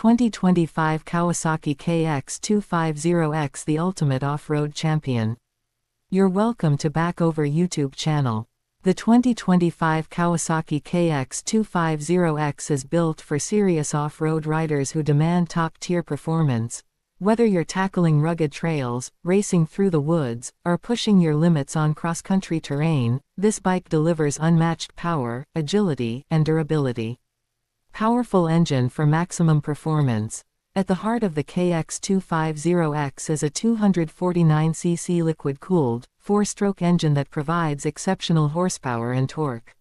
2025 Kawasaki KX250X, the ultimate off-road champion. You're welcome to Back Over YouTube channel. The 2025 Kawasaki KX250X is built for serious off-road riders who demand top-tier performance. Whether you're tackling rugged trails, racing through the woods, or pushing your limits on cross-country terrain, this bike delivers unmatched power, agility, and durability. Powerful engine for maximum performance. At the heart of the KX250X is a 249cc liquid-cooled, 4-stroke engine that provides exceptional horsepower and torque.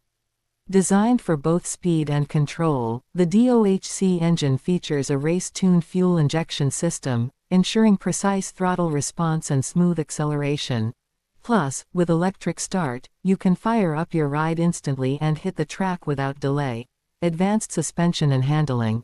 Designed for both speed and control, the DOHC engine features a race-tuned fuel injection system, ensuring precise throttle response and smooth acceleration. Plus, with electric start, you can fire up your ride instantly and hit the track without delay. Advanced suspension and handling.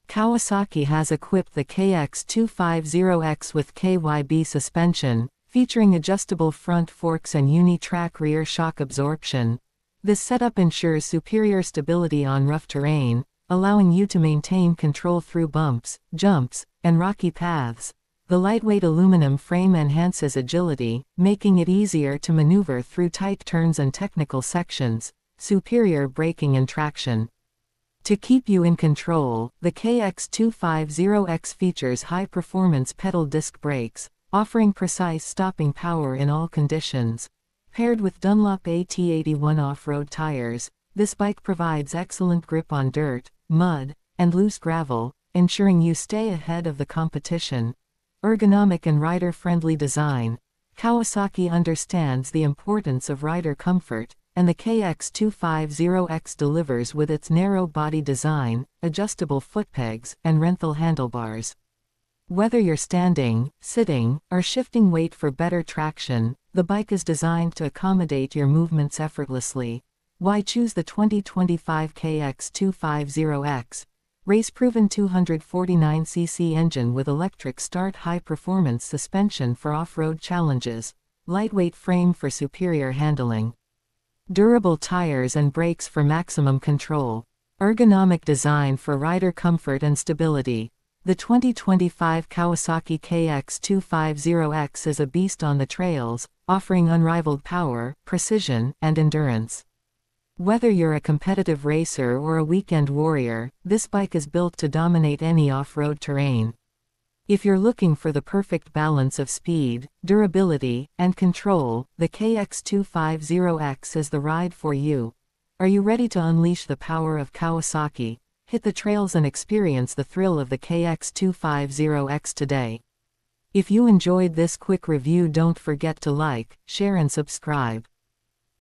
Kawasaki has equipped the KX250X with KYB suspension, featuring adjustable front forks and uni-track rear shock absorption. This setup ensures superior stability on rough terrain, allowing you to maintain control through bumps, jumps, and rocky paths. The lightweight aluminum frame enhances agility, making it easier to maneuver through tight turns and technical sections. Superior braking and traction. To keep you in control, the KX250X features high-performance pedal disc brakes, offering precise stopping power in all conditions. Paired with Dunlop AT81 off-road tires, this bike provides excellent grip on dirt, mud, and loose gravel, ensuring you stay ahead of the competition. Ergonomic and rider-friendly design. Kawasaki understands the importance of rider comfort, and the KX250X delivers with its narrow body design, adjustable foot pegs, and rental handlebars. Whether you're standing, sitting, or shifting weight for better traction, the bike is designed to accommodate your movements effortlessly. Why choose the 2025 KX250X? Race-proven 249cc engine with electric start, high-performance suspension for off-road challenges, lightweight frame for superior handling. Durable tires and brakes for maximum control. Ergonomic design for rider comfort and stability. The 2025 Kawasaki KX250X is a beast on the trails, offering unrivaled power, precision, and endurance. Whether you're a competitive racer or a weekend warrior, this bike is built to dominate any off-road terrain. If you're looking for the perfect balance of speed, durability, and control, the KX250X is the ride for you. Are you ready to unleash the power of Kawasaki? Hit the trails and experience the thrill of the KX250X today. If you enjoyed this quick review, don't forget to like, share and subscribe.